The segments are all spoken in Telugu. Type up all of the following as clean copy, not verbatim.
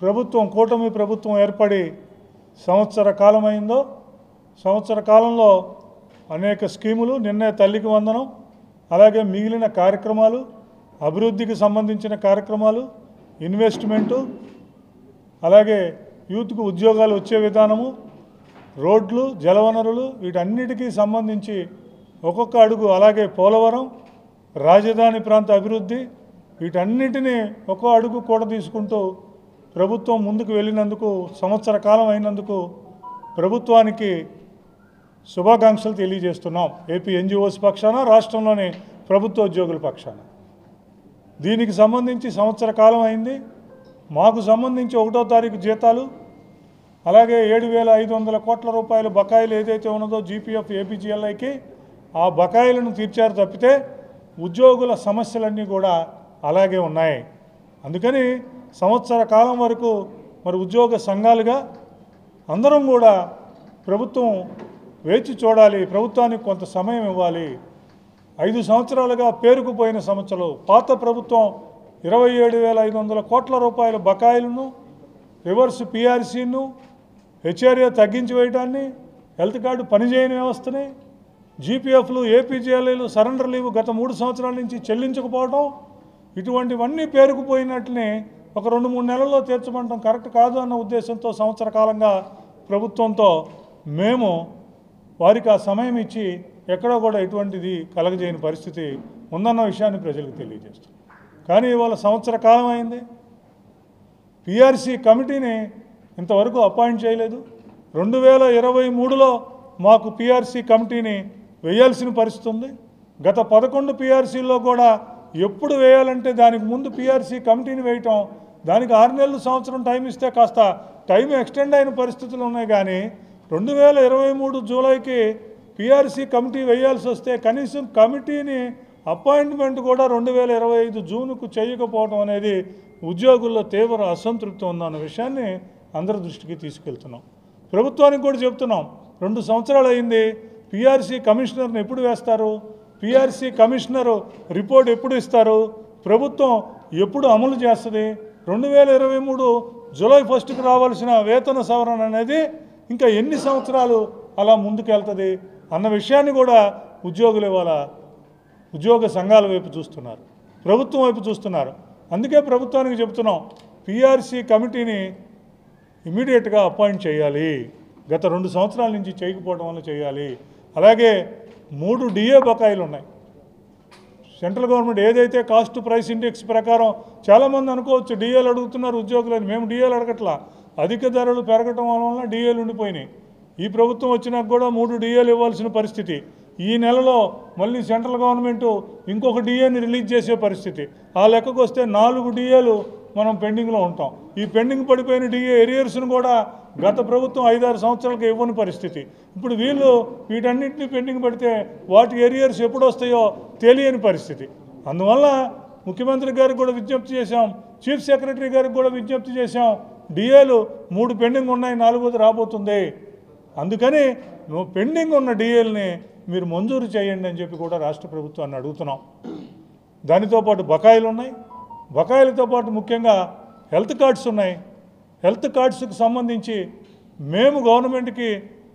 ప్రభుత్వం కూటమి ప్రభుత్వం ఏర్పడి సంవత్సర కాలమైందో సంవత్సర కాలంలో అనేక స్కీములు, నిన్నే తల్లికి వందనం, అలాగే మిగిలిన కార్యక్రమాలు, అభివృద్ధికి సంబంధించిన కార్యక్రమాలు, ఇన్వెస్ట్మెంటు, అలాగే యూత్కు ఉద్యోగాలు వచ్చే విధానము, రోడ్లు, జలవనరులు, వీటన్నిటికీ సంబంధించి ఒక్కొక్క అడుగు, అలాగే పోలవరం, రాజధాని ప్రాంత అభివృద్ధి, వీటన్నిటినీ ఒక్కో అడుగు కూడా తీసుకుంటూ ప్రభుత్వం ముందుకు వెళ్ళినందుకు, సంవత్సర కాలం అయినందుకు ప్రభుత్వానికి శుభాకాంక్షలు తెలియజేస్తున్నాం. ఏపీ ఎన్జిఓస్ పక్షాన, రాష్ట్రంలోని ప్రభుత్వ ఉద్యోగుల పక్షాన. దీనికి సంబంధించి సంవత్సర కాలం అయింది. మాకు సంబంధించి 1వ తారీఖు జీతాలు, అలాగే 7,500 కోట్ల రూపాయల బకాయిలు ఏదైతే ఉన్నదో జీపీఎఫ్ ఏపీజీఎల్ఐకి, ఆ బకాయిలను తీర్చారు తప్పితే ఉద్యోగుల సమస్యలన్నీ కూడా అలాగే ఉన్నాయి. అందుకని సంవత్సర కాలం వరకు మరి ఉద్యోగ సంఘాలుగా అందరం కూడా ప్రభుత్వం వేచి చూడాలి, ప్రభుత్వానికి కొంత సమయం ఇవ్వాలి. 5 సంవత్సరాలుగా పేరుకుపోయిన సంవత్సరాలు, పాత ప్రభుత్వం 27,500 కోట్ల రూపాయల బకాయిలను, రివర్స్ పీఆర్సీను, హెచ్ఆర్ఏ తగ్గించి వేయడాన్ని, హెల్త్ కార్డు పనిచేయని వ్యవస్థని, జీపీఎఫ్లు, ఏపీజీఎల్ఐలు, సరెండర్ లీవ్ గత 3 సంవత్సరాల నుంచి చెల్లించకపోవడం, ఇటువంటివన్నీ పేరుకుపోయినట్లని ఒక 2-3 నెలల్లో తీర్చమంటాం కరెక్ట్ కాదు అన్న ఉద్దేశంతో సంవత్సర కాలంగా ప్రభుత్వంతో మేము వారికి ఆ సమయం ఇచ్చి ఎక్కడో కూడా ఎటువంటిది కలగజేయని పరిస్థితి ఉందన్న విషయాన్ని ప్రజలకు తెలియజేస్తాం. కానీ ఇవాళ సంవత్సర కాలం అయింది, పీఆర్సీ కమిటీని ఇంతవరకు అపాయింట్ చేయలేదు. 2023లో మాకు పీఆర్సీ కమిటీని వేయాల్సిన పరిస్థితి ఉంది. గత 11 పీఆర్సీల్లో కూడా ఎప్పుడు వేయాలంటే దానికి ముందు పీఆర్సీ కమిటీని వేయటం, దానికి 6 నెలలు, సంవత్సరం టైం ఇస్తే కాస్త టైం ఎక్స్టెండ్ అయిన పరిస్థితులు ఉన్నాయి. కానీ 2023 జూలైకి పీఆర్సీ కమిటీ వేయాల్సి వస్తే కనీసం కమిటీని అపాయింట్మెంట్ కూడా 2025 జూన్కు చేయకపోవడం అనేది ఉద్యోగుల్లో తీవ్ర అసంతృప్తి ఉందన్న విషయాన్ని అందరి దృష్టికి తీసుకెళ్తున్నాం. ప్రభుత్వానికి కూడా చెప్తున్నాం, 2 సంవత్సరాలు అయింది, పీఆర్సీ కమిషనర్ని ఎప్పుడు వేస్తారు, పీఆర్సీ కమిషనరు రిపోర్ట్ ఎప్పుడు ఇస్తారు, ప్రభుత్వం ఎప్పుడు అమలు చేస్తుంది, 2023 జూలై 1కి రావాల్సిన వేతన సవరణ అనేది ఇంకా ఎన్ని సంవత్సరాలు అలా ముందుకెళ్తుంది అన్న విషయాన్ని కూడా ఉద్యోగులు ఇవాళ ఉద్యోగ సంఘాల వైపు చూస్తున్నారు, ప్రభుత్వం వైపు చూస్తున్నారు. అందుకే ప్రభుత్వానికి చెబుతున్నాం, పీఆర్సీ కమిటీని ఇమీడియట్గా అపాయింట్ చేయాలి, గత 2 సంవత్సరాల నుంచి చేయకపోవడం వల్ల చేయాలి. అలాగే 3 డిఏ బకాయిలు ఉన్నాయి. సెంట్రల్ గవర్నమెంట్ ఏదైతే కాస్ట్ ప్రైస్ ఇండెక్స్ ప్రకారం చాలామంది అనుకోవచ్చు డిఏలు అడుగుతున్నారు ఉద్యోగులని, మేము డిఏలు అడగట్లా, అధిక ధరలు పెరగటం వలన డిఏలు ఉండిపోయినాయి. ఈ ప్రభుత్వం వచ్చినాక కూడా 3 డిఏలు ఇవ్వాల్సిన పరిస్థితి. ఈ నెలలో మళ్ళీ సెంట్రల్ గవర్నమెంటు ఇంకొక డిఏని రిలీజ్ చేసే పరిస్థితి. ఆ లెక్కకు వస్తే 4 డిఏలు మనం పెండింగ్లో ఉంటాం. ఈ పెండింగ్ పడిపోయిన డిఏ ఎరియర్స్ను కూడా గత ప్రభుత్వం 5-6 సంవత్సరాలకు ఇవ్వని పరిస్థితి. ఇప్పుడు వీళ్ళు వీటన్నింటినీ పెండింగ్ పెడితే వాటి ఎరియర్స్ ఎప్పుడు వస్తాయో తెలియని పరిస్థితి. అందువల్ల ముఖ్యమంత్రి గారికి కూడా విజ్ఞప్తి చేశాం, చీఫ్ సెక్రటరీ గారికి కూడా విజ్ఞప్తి చేశాం, డిఏలు 3 పెండింగ్ ఉన్నాయి, 4వది రాబోతుంది. అందుకని పెండింగ్ ఉన్న డిఏల్ని మీరు మంజూరు చేయండి అని చెప్పి కూడా రాష్ట్ర ప్రభుత్వాన్ని అడుగుతున్నాం. దానితో పాటు బకాయిలు ఉన్నాయి. బకాయిలతో పాటు ముఖ్యంగా హెల్త్ కార్డ్స్ ఉన్నాయి. హెల్త్ కార్డ్స్కి సంబంధించి మేము గవర్నమెంట్కి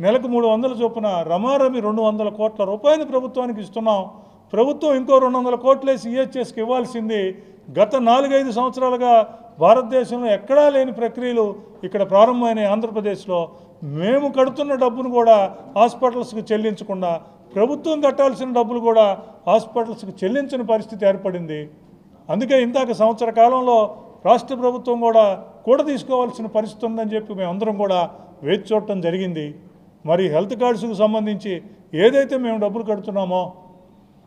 నెలకు 300 చొప్పున రమారమి 200 కోట్ల రూపాయలు ప్రభుత్వానికి ఇస్తున్నాం. ప్రభుత్వం ఇంకో 200 కోట్లు వేసి ఈహెచ్ఎస్కి ఇవ్వాల్సింది. గత 4-5 సంవత్సరాలుగా భారతదేశంలో ఎక్కడా లేని ప్రక్రియలు ఇక్కడ ప్రారంభమైన ఆంధ్రప్రదేశ్లో మేము కడుతున్న డబ్బును కూడా హాస్పిటల్స్కి చెల్లించకుండా, ప్రభుత్వం కట్టాల్సిన డబ్బులు కూడా హాస్పిటల్స్కి చెల్లించని పరిస్థితి ఏర్పడింది. అందుకే ఇందాక సంవత్సర కాలంలో రాష్ట్ర ప్రభుత్వం కూడా తీసుకోవాల్సిన పరిస్థితి ఉందని చెప్పి మేమందరం కూడా వేచి చూడటం జరిగింది. మరి హెల్త్ కార్డ్స్కు సంబంధించి ఏదైతే మేము డబ్బులు కడుతున్నామో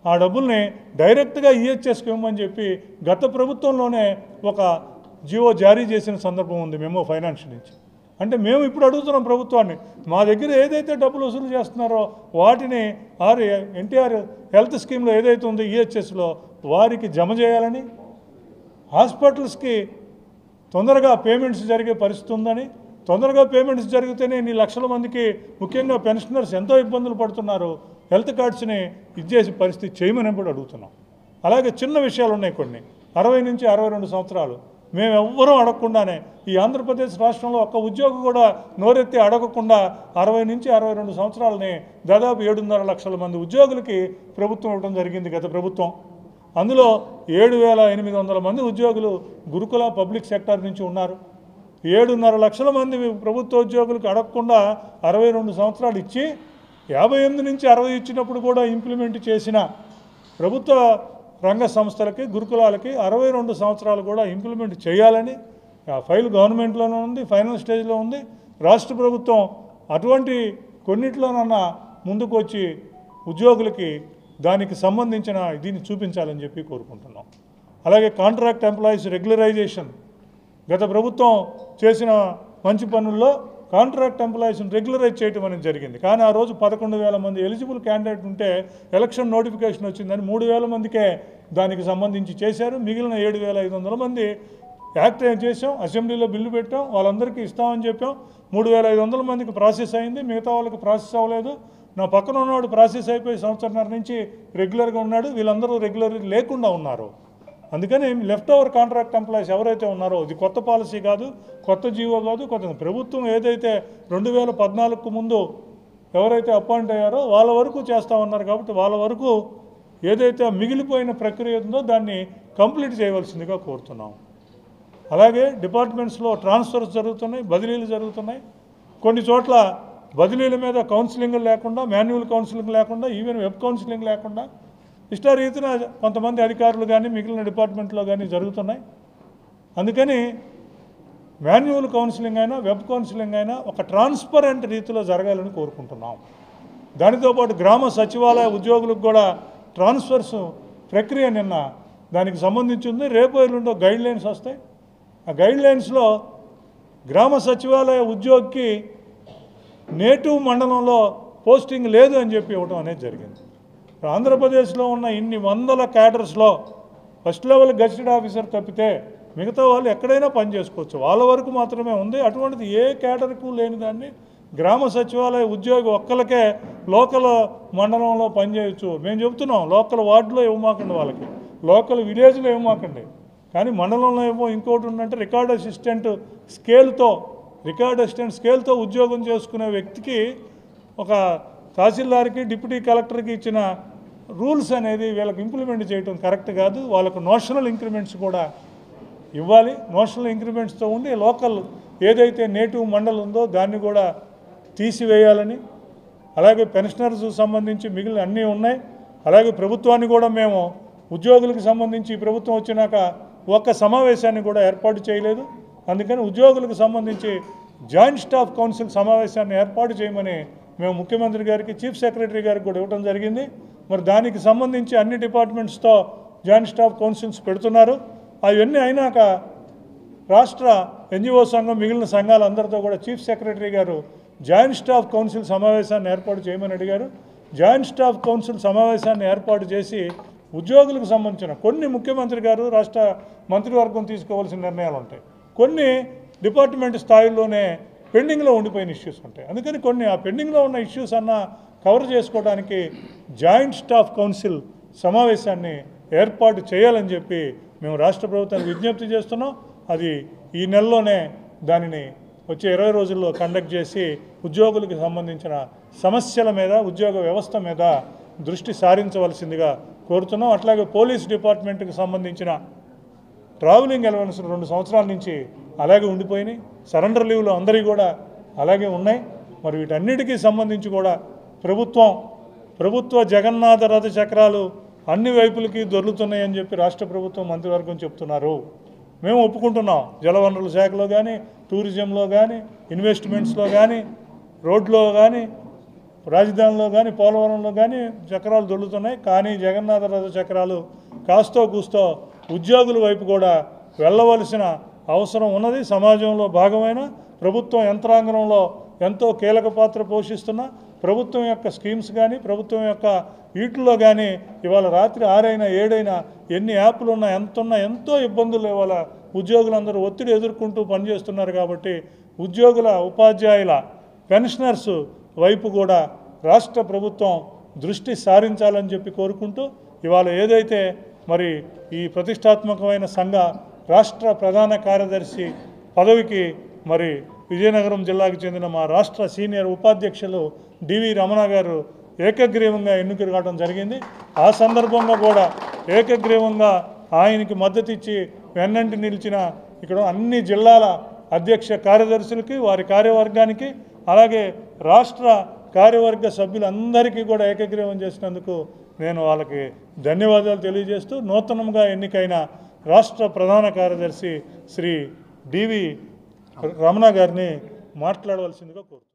ఆ డబ్బుల్ని డైరెక్ట్గా ఈహెచ్ఎస్కి ఇవ్వమని చెప్పి గత ప్రభుత్వంలోనే ఒక జీవో జారీ చేసిన సందర్భం ఉంది మెమో ఫైనాన్స్ నుంచి. అంటే మేము ఇప్పుడు అడుగుతున్నాం ప్రభుత్వాన్ని, మా దగ్గర ఏదైతే డబ్బులు వసూలు చేస్తున్నారో వాటిని ఎన్టీఆర్ హెల్త్ స్కీమ్లో ఏదైతే ఉందో ఈహెచ్ఎస్లో వారికి జమ చేయాలని, హాస్పిటల్స్కి తొందరగా పేమెంట్స్ జరిగే పరిస్థితి ఉందని, తొందరగా పేమెంట్స్ జరిగితేనే ఇన్ని లక్షల మందికి ముఖ్యంగా పెన్షనర్స్ ఎంతో ఇబ్బందులు పడుతున్నారు, హెల్త్ కార్డ్స్ని ఇచ్చేసి పరిస్థితి చేయమని కూడా అడుగుతున్నాం. అలాగే చిన్న విషయాలు ఉన్నాయి కొన్ని, 60 నుంచి 62 సంవత్సరాలు మేమెవ్వరూ అడగకుండానే ఈ ఆంధ్రప్రదేశ్ రాష్ట్రంలో ఒక్క ఉద్యోగి కూడా నోరెత్తి అడగకుండా 60 నుంచి 62 సంవత్సరాలని దాదాపు 7.5 లక్షల మంది ఉద్యోగులకి ప్రభుత్వం ఇవ్వడం జరిగింది గత ప్రభుత్వం. అందులో 7,800 మంది ఉద్యోగులు గురుకుల పబ్లిక్ సెక్టార్ నుంచి ఉన్నారు. 7.5 లక్షల మంది ప్రభుత్వ ఉద్యోగులకు అడగకుండా 62 సంవత్సరాలు ఇచ్చి 58 నుంచి 60 ఇచ్చినప్పుడు కూడా ఇంప్లిమెంట్ చేసిన ప్రభుత్వ రంగ సంస్థలకి గురుకులాలకి 62 సంవత్సరాలు కూడా ఇంప్లిమెంట్ చేయాలని ఆ ఫైల్ గవర్నమెంట్లోనే ఉంది, ఫైనల్ స్టేజ్లో ఉంది. రాష్ట్ర ప్రభుత్వం అటువంటి కొన్నిట్లోనన్నా ముందుకు వచ్చి ఉద్యోగులకి దానికి సంబంధించిన దీన్ని చూపించాలని చెప్పి కోరుకుంటున్నాం. అలాగే కాంట్రాక్ట్ ఎంప్లాయీస్ రెగ్యులరైజేషన్ గత ప్రభుత్వం చేసిన మంచి పనుల్లో కాంట్రాక్ట్ ఎంప్లాయీస్ని రెగ్యులరైజ్ చేయడం అనేది జరిగింది. కానీ ఆ రోజు 11,000 మంది ఎలిజిబుల్ క్యాండిడేట్ ఉంటే ఎలక్షన్ నోటిఫికేషన్ వచ్చిందని 3,000 మందికే దానికి సంబంధించి చేశారు. మిగిలిన 7,500 మంది యాక్ట్ చేసాం, అసెంబ్లీలో బిల్లు పెట్టాం, వాళ్ళందరికీ ఇస్తామని చెప్పాం. 3,500 మందికి ప్రాసెస్ అయింది, మిగతా వాళ్ళకి ప్రాసెస్ అవ్వలేదు. నా పక్కన ఉన్నవాడు ప్రాసెస్ అయిపోయి 1.5 సంవత్సరం నుంచి రెగ్యులర్గా ఉన్నాడు, వీళ్ళందరూ రెగ్యులర్ లేకుండా ఉన్నారు. అందుకని లెఫ్ట్ ఓవర్ కాంట్రాక్ట్ ఎంప్లాయీస్ ఎవరైతే ఉన్నారో ఇది కొత్త పాలసీ కాదు, కొత్త జీవో కాదు, కొత్త ప్రభుత్వం ఏదైతే 2014కు ముందు ఎవరైతే అపాయింట్ అయ్యారో వాళ్ళ వరకు చేస్తూ ఉన్నారు. కాబట్టి వాళ్ళ వరకు ఏదైతే మిగిలిపోయిన ప్రక్రియ ఉందో దాన్ని కంప్లీట్ చేయవలసిందిగా కోరుతున్నాం. అలాగే డిపార్ట్మెంట్స్లో ట్రాన్స్ఫర్స్ జరుగుతున్నాయి, బదిలీలు జరుగుతున్నాయి. కొన్ని చోట్ల బదిలీల మీద కౌన్సిలింగ్ లేకుండా, మాన్యువల్ కౌన్సిలింగ్ లేకుండా, ఈవెన్ వెబ్ కౌన్సిలింగ్ లేకుండా ఇష్టారీతిన కొంతమంది అధికారులు కానీ మిగిలిన డిపార్ట్మెంట్లో కానీ జరుగుతున్నాయి. అందుకని మాన్యువల్ కౌన్సిలింగ్ అయినా వెబ్ కౌన్సిలింగ్ అయినా ఒక ట్రాన్స్పరెంట్ రీతిలో జరగాలని కోరుకుంటున్నాం. దానితో పాటు గ్రామ సచివాలయ ఉద్యోగులకు కూడా ట్రాన్స్ఫర్స్ ప్రక్రియ నిన్న దానికి సంబంధించి ఉంది. రేపు ఎల్లుండో గైడ్లైన్స్ వస్తాయి. ఆ గైడ్లైన్స్లో గ్రామ సచివాలయ ఉద్యోగికి నేటివ్ మండలంలో పోస్టింగ్ లేదు అని చెప్పి ఇవ్వడం అనేది జరిగింది. ఆంధ్రప్రదేశ్లో ఉన్న ఇన్ని వందల క్యాడర్స్లో ఫస్ట్ లెవెల్ గెజిటెడ్ ఆఫీసర్ తప్పితే మిగతా వాళ్ళు ఎక్కడైనా పని చేసుకోవచ్చు, వాళ్ళ వరకు మాత్రమే ఉంది. అటువంటిది ఏ క్యాడర్కు లేని దాన్ని గ్రామ సచివాలయ ఉద్యోగి ఒక్కరికే లోకల్ మండలంలో పనిచేయచ్చు. మేము చెబుతున్నాం లోకల్ వార్డులో ఇవ్వమాకండి, వాళ్ళకి లోకల్ విలేజ్లో ఇవ్వమాకండి. కానీ మండలంలో ఏమో ఇంకోటి ఉందంటే రికార్డ్ అసిస్టెంట్ స్కేల్తో ఉద్యోగం చేసుకునే వ్యక్తికి ఒక తహసీల్దార్కి డిప్యూటీ కలెక్టర్కి ఇచ్చిన రూల్స్ అనేది వీళ్ళకి ఇంప్లిమెంట్ చేయడం కరెక్ట్ కాదు. వాళ్ళకు నోషనల్ ఇంక్రిమెంట్స్ కూడా ఇవ్వాలి. నోషనల్ ఇంక్రిమెంట్స్తో ఉండి లోకల్ ఏదైతే నేటివ్ మండల్ ఉందో దాన్ని కూడా తీసివేయాలని, అలాగే పెన్షనర్స్ సంబంధించి మిగిలిన అన్నీ ఉన్నాయి. అలాగే ప్రభుత్వాన్ని కూడా మేము ఉద్యోగులకు సంబంధించి ప్రభుత్వం వచ్చినాక ఒక్క సమావేశాన్ని కూడా ఏర్పాటు చేయలేదు. అందుకని ఉద్యోగులకు సంబంధించి జాయింట్ స్టాఫ్ కౌన్సిల్ సమావేశాన్ని ఏర్పాటు చేయమని మేము ముఖ్యమంత్రి గారికి, చీఫ్ సెక్రటరీ గారికి కూడా ఇవ్వడం జరిగింది. మరి దానికి సంబంధించి అన్ని డిపార్ట్మెంట్స్తో జాయింట్ స్టాఫ్ కౌన్సిల్స్ పెడుతున్నారు. అవన్నీ అయినాక రాష్ట్ర ఎన్జిఓ సంఘం మిగిలిన సంఘాలందరితో కూడా చీఫ్ సెక్రటరీ గారు జాయింట్ స్టాఫ్ కౌన్సిల్ సమావేశాన్ని ఏర్పాటు చేయమని అడిగారు. జాయింట్ స్టాఫ్ కౌన్సిల్ సమావేశాన్ని ఏర్పాటు చేసి ఉద్యోగులకు సంబంధించిన కొన్ని ముఖ్యమంత్రి గారు రాష్ట్ర మంత్రివర్గం తీసుకోవాల్సిన నిర్ణయాలు ఉంటాయి, కొన్ని డిపార్ట్మెంట్ స్థాయిలోనే పెండింగ్లో ఉండిపోయిన ఇష్యూస్ ఉంటాయి. అందుకని కొన్ని ఆ పెండింగ్లో ఉన్న ఇష్యూస్ అన్న కవర్ చేసుకోవడానికి జాయింట్ స్టాఫ్ కౌన్సిల్ సమావేశాన్ని ఏర్పాటు చేయాలని చెప్పి మేము రాష్ట్ర ప్రభుత్వానికి విజ్ఞప్తి చేస్తున్నాం. అది ఈ నెలలోనే దానిని వచ్చే 20 రోజుల్లో కండక్ట్ చేసి ఉద్యోగులకు సంబంధించిన సమస్యల మీద, ఉద్యోగ వ్యవస్థ మీద దృష్టి సారించవలసిందిగా కోరుతున్నాం. అట్లాగే పోలీస్ డిపార్ట్మెంట్కి సంబంధించిన ట్రావెలింగ్ అలవెన్స్ 2 సంవత్సరాల నుంచి అలాగే ఉండిపోయినాయి. సరెండర్ లీవ్లు అందరికీ కూడా అలాగే ఉన్నాయి. మరి వీటన్నిటికీ సంబంధించి కూడా ప్రభుత్వ జగన్నాథ రథ చక్రాలు అన్ని వైపులకి దొర్లుతున్నాయని చెప్పి రాష్ట్ర ప్రభుత్వం మంత్రివర్గం చెప్తున్నారు. మేము ఒప్పుకుంటున్నాం. జలవనరుల శాఖలో కానీ, టూరిజంలో కానీ, ఇన్వెస్ట్మెంట్స్లో కానీ, రోడ్లో కానీ, రాజధానిలో కానీ, పోలవరంలో కానీ చక్రాలు దొర్లుతున్నాయి. కానీ జగన్నాథ రథ చక్రాలు కాస్తో కూస్తో ఉద్యోగుల వైపు కూడా వెళ్ళవలసిన అవసరం ఉన్నది. సమాజంలో భాగమైన ప్రభుత్వం యంత్రాంగంలో ఎంతో కీలక పాత్ర పోషిస్తున్న ప్రభుత్వం యొక్క స్కీమ్స్ కానీ, ప్రభుత్వం యొక్క వీటిల్లో కానీ ఇవాళ రాత్రి 6 అయినా 7 అయినా ఎన్ని యాప్లు ఉన్నా ఎంతో ఇబ్బందులు ఇవాళ ఉద్యోగులందరూ ఒత్తిడి ఎదుర్కొంటూ పనిచేస్తున్నారు. కాబట్టి ఉద్యోగుల, ఉపాధ్యాయుల, పెన్షనర్స్ వైపు కూడా రాష్ట్ర ప్రభుత్వం దృష్టి సారించాలని చెప్పి కోరుకుంటూ ఇవాళ ఏదైతే మరి ఈ ప్రతిష్టాత్మకమైన సంఘ రాష్ట్ర ప్రధాన కార్యదర్శి పదవికి మరి విజయనగరం జిల్లాకు చెందిన మా రాష్ట్ర సీనియర్ ఉపాధ్యక్షులు డివి రమణ గారు ఏకగ్రీవంగా ఎన్నిక కావడం జరిగింది. ఆ సందర్భంగా కూడా ఏకగ్రీవంగా ఆయనకి మద్దతు ఇచ్చి వెన్నంటి నిలిచిన ఇక్కడ అన్ని జిల్లాల అధ్యక్ష కార్యదర్శులకి, వారి కార్యవర్గానికి, అలాగే రాష్ట్ర కార్యవర్గ సభ్యులందరికీ కూడా ఏకగ్రీవం చేసినందుకు నేను వాళ్ళకి ధన్యవాదాలు తెలియజేస్తూ నూతనంగా ఎన్నికైన రాష్ట్ర ప్రధాన కార్యదర్శి శ్రీ డివి రమణ గారిని మాట్లాడవలసిందిగా కోరుతున్నాను.